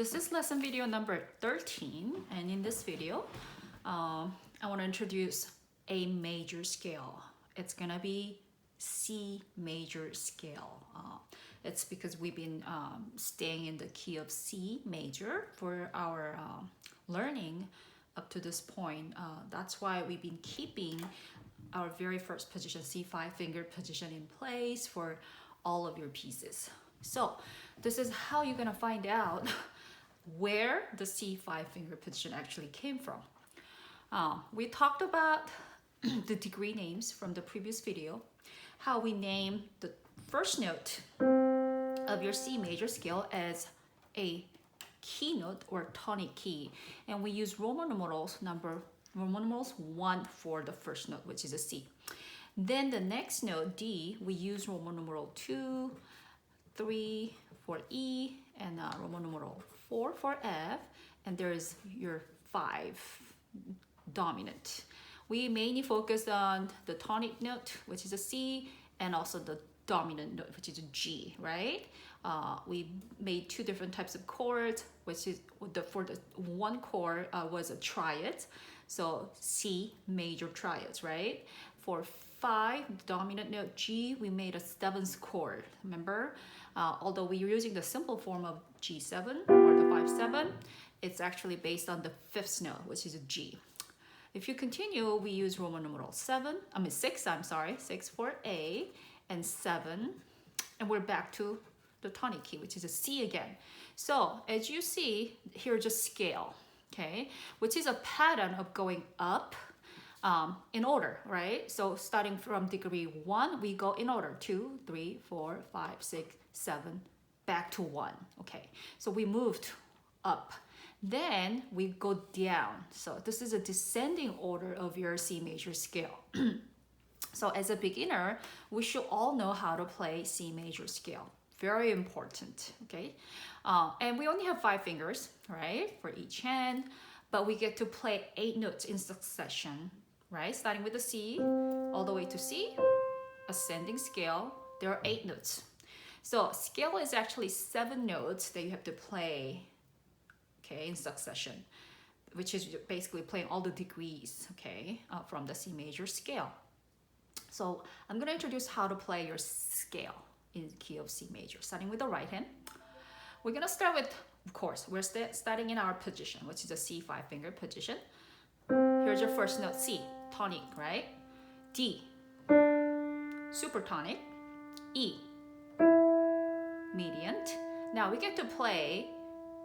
This is lesson video number 13, and in this video, I want to introduce a major scale. It's gonna be C major scale. It's because we've been staying in the key of C major for our learning up to this point. That's why we've been keeping our very first position, C5 finger position in place for all of your pieces. So this is how you're gonna find out where the C5 finger position actually came from. We talked about the degree names from the previous video, how we name the first note of your C major scale as a key note or tonic key, and we use Roman numerals 1 for the first note, which is a C. Then the next note, D, we use Roman numeral 2, 3 for E, and Roman numeral 4 for F, and there's your 5 dominant. We mainly focus on the tonic note, which is a C, and also the dominant note, which is a G, right? We made 2 different types of chords, which is for the one chord was a triad, so C major triads, right? For 5 dominant note G, we made a 7th chord, remember? Although we're using the simple form of G7 or the 5/7, it's actually based on the 5th note, which is a G. If you continue, we use Roman numeral 6 for A, and 7, and we're back to the tonic key, which is a C again. So as you see, here's a scale, okay, which is a pattern of going up in order, right? So starting from degree 1, we go in order 2, 3, 4, 5, 6, 7, back to 1. Okay, so we moved up. Then we go down. So this is a descending order of your C major scale. So as a beginner, we should all know how to play C major scale. Very important, okay? And we only have 5 fingers, right, for each hand, but we get to play 8 notes in succession, right? Starting with the C, all the way to C, ascending scale, there are 8 notes. So scale is actually 7 notes that you have to play, okay, in succession, which is basically playing all the degrees, okay, from the C major scale. So I'm going to introduce how to play your scale in the key of C major, starting with the right hand. We're going to start with, of course, we're starting in our position, which is a C5 finger position. Here's your first note, C, tonic, right? D, supertonic. E, mediant. Now we get to play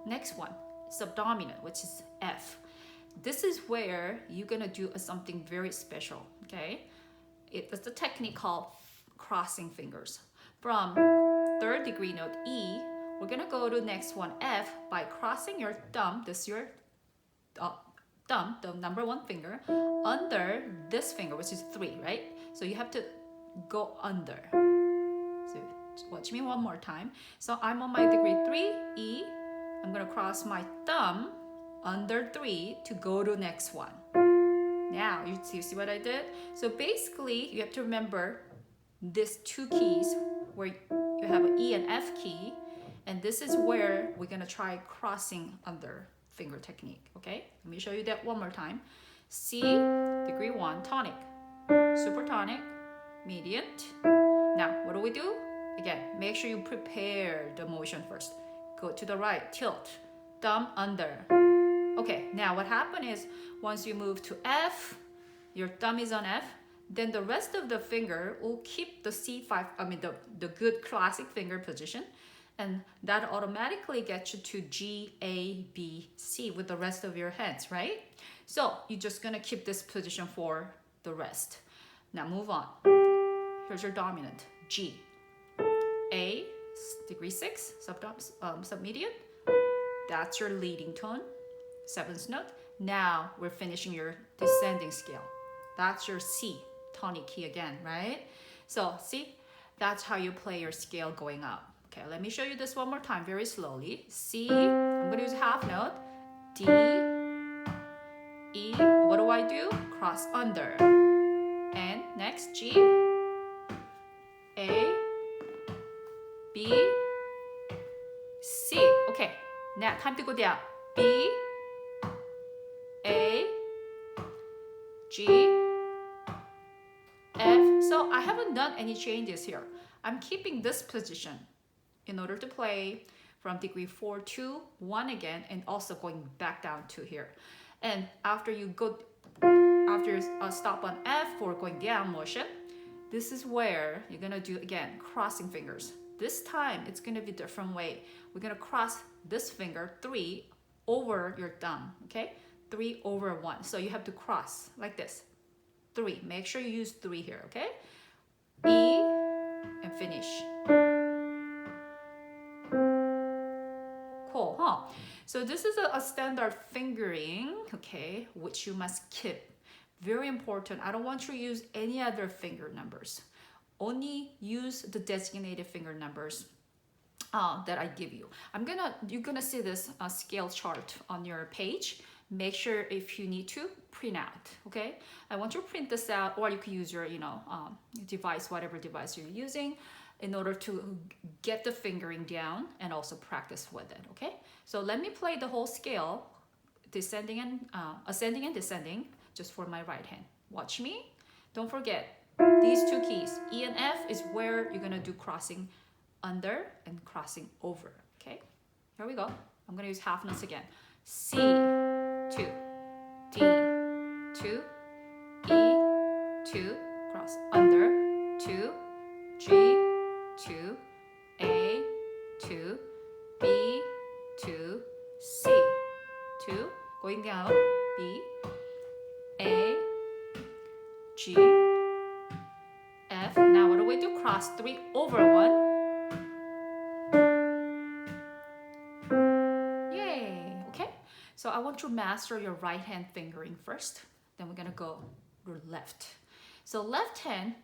next one, subdominant, which is F. This is where you're gonna do something very special, okay? It's a technique called crossing fingers. From 3rd degree note E, we're gonna go to next one, F, by crossing your thumb, this is your thumb, the number 1 finger, under this finger, which is 3, right? So you have to go under. So watch me one more time. So I'm on my degree 3, E. I'm gonna cross my thumb under 3 to go to next one. Now, you see what I did? So basically, you have to remember these 2 keys where you have an E and F key, and this is where we're gonna try crossing under finger technique, okay? Let me show you that one more time. C, degree 1, tonic, supertonic, mediant. Now, what do? Again, make sure you prepare the motion first. Go to the right, tilt, thumb under. Okay, now what happened is once you move to F, your thumb is on F, then the rest of the finger will keep the C5, the good classic finger position, and that automatically gets you to G, A, B, C with the rest of your hands, right? So you're just gonna keep this position for the rest. Now move on. Here's your dominant, G. A, degree 6, submediant. That's your leading tone, 7th note. Now we're finishing your descending scale. That's your C, tonic key again, right? So see, that's how you play your scale going up. Okay, let me show you this one more time very slowly. C, I'm gonna use half note. D, E, what do? Cross under. And next, G, A, B, C. Okay, Now time to go down. B, A, G, F. So I haven't done any changes here. I'm keeping this position in order to play from degree 4 to 1 again, and also going back down to here. And after you stop on F for going down motion, this is where you're gonna do again crossing fingers. This time it's gonna be a different way. We're gonna cross this finger 3 over your thumb, okay? 3 over 1. So you have to cross like this. 3. Make sure you use 3 here, okay? E and finish. Cool, huh? So this is a standard fingering, okay, which you must keep. Very important. I don't want you to use any other finger numbers. Only use the designated finger numbers that I give you. You're gonna see this scale chart on your page. Make sure if you need to print out, okay? I want you to print this out, or you can use your, device, whatever device you're using, in order to get the fingering down and also practice with it, okay? So let me play the whole scale, ascending and descending, just for my right hand. Watch me. Don't forget, these 2 keys, E and F, is where you're gonna do crossing under and crossing over, okay? Here we go. I'm gonna use half notes again. C, 2, D, 2, E, 2, cross under, 2, G, 2, A, 2, B, 2, C, 2, going down, B, A, G, F. Now what do we do? Cross 3 over 1. Yay, okay? So I want you to master your right hand fingering first. Then we're gonna go to left. So left hand,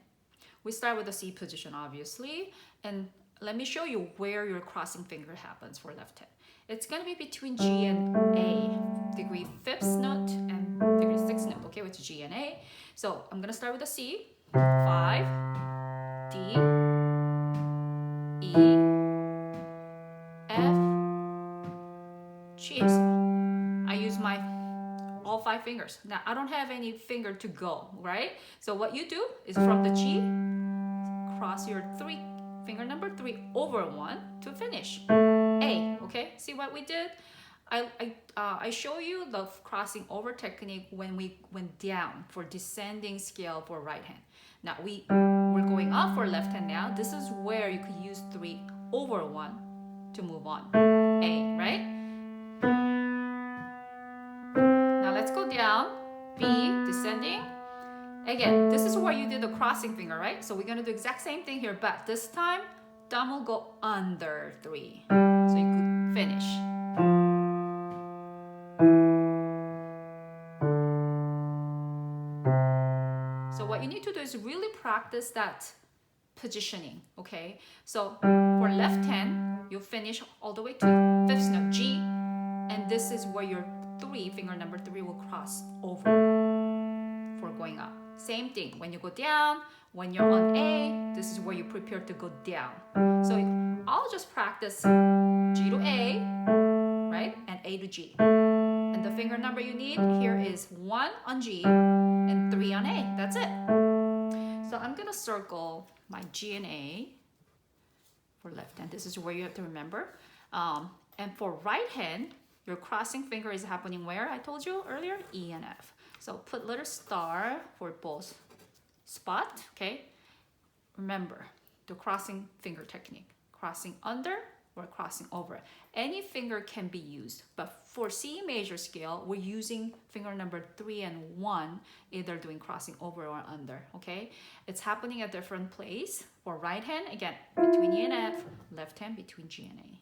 we start with the C position, obviously. And let me show you where your crossing finger happens for left hand. It's gonna be between G and A, degree 5th note and degree 6th note, okay, which is G and A. So I'm gonna start with the C, 5, D, E, F, G. So I use all 5 fingers. Now I don't have any finger to go, right? So what you do is from the G, cross your finger number 3 over 1 to finish. A, okay? See what we did? I show you the crossing over technique when we went down for descending scale for right hand. Now we're going up for left hand now. This is where you could use 3 over 1 to move on. A, right? Now let's go down. B, descending. Again, this is where you did the crossing finger, right? So we're gonna do exact same thing here, but this time, thumb will go under 3. So you could finish. So what you need to do is really practice that positioning, okay? So for left hand, you finish all the way to 5th note G, and this is where your finger number 3 will cross over for going up. Same thing, when you go down, when you're on A, this is where you prepare to go down. So I'll just practice G to A, right? And A to G. And the finger number you need here is 1 on G and 3 on A. That's it. So I'm gonna circle my G and A for left hand. This is where you have to remember. And for right hand, your crossing finger is happening where? I told you earlier, E and F. So put little star for both spot, okay? Remember the crossing finger technique. Crossing under or crossing over. Any finger can be used, but for C major scale, we're using finger number 3 and 1, either doing crossing over or under, okay? It's happening at different place. For right hand, again, between E and F, left hand between G and A.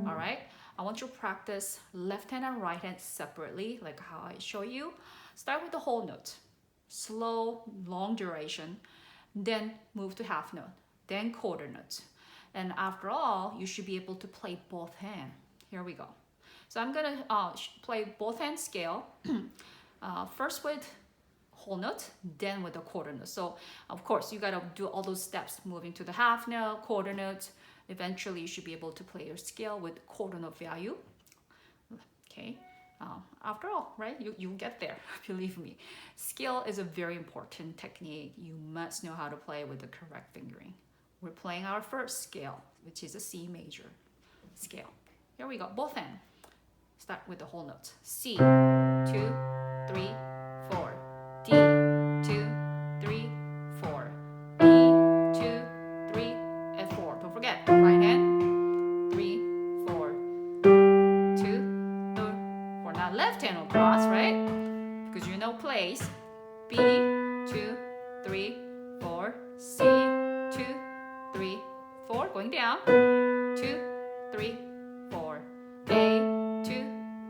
All right? I want you to practice left hand and right hand separately, like how I show you. Start with the whole note, slow, long duration, then move to half note, then quarter note. And after all, you should be able to play both hands. Here we go. So I'm gonna play both hand scale, first with whole note, then with the quarter note. So of course, you gotta do all those steps, moving to the half note, quarter note, Eventually, you should be able to play your scale with quarter note value. Okay. After all, right? You get there. Believe me. Scale is a very important technique. You must know how to play with the correct fingering. We're playing our first scale, which is a C major scale. Here we go. Both ends. Start with the whole notes. C, 2, 3, 4. D, 2, 3, 4. E, 2, 3, and 4. Don't forget, right hand, 3, 4, 2, 3, 4. Now left hand will cross, right? Because you know place. B, 2, 3, 4. C, 2, 3, 4. Going down. 2, 3, 4. A, 2,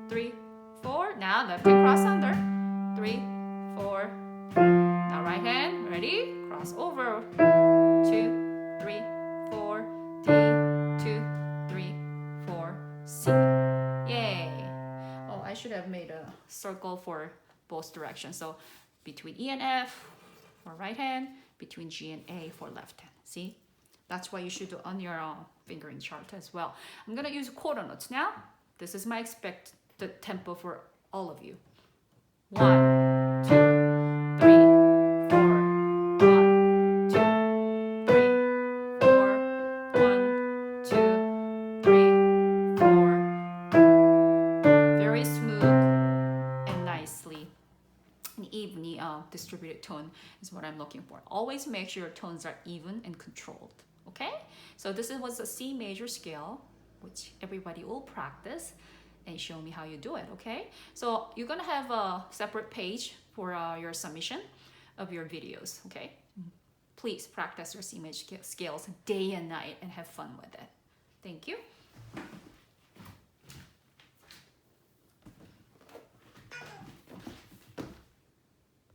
3, 4. Now left hand cross under. 3, 4. Now right hand, ready? Cross over. 2, 3, 4. D, 2, 3, 4. C. Yay. Oh, I should have made a circle for both directions. So between E and F for right hand, between G and A for left hand. See? That's why you should do on your fingering chart as well. I'm gonna use quarter notes now. This is my expected tempo for all of you. 1, 2, 3, 4. 1, 2, 3, 4. 1, 2, 3, 4. Very smooth and nicely. An evenly distributed tone is what I'm looking for. Always make sure your tones are even and controlled. Okay? So this was a C major scale, which everybody will practice and show me how you do it, okay? So you're gonna have a separate page for your submission of your videos, okay? Please practice your C major scales day and night and have fun with it. Thank you.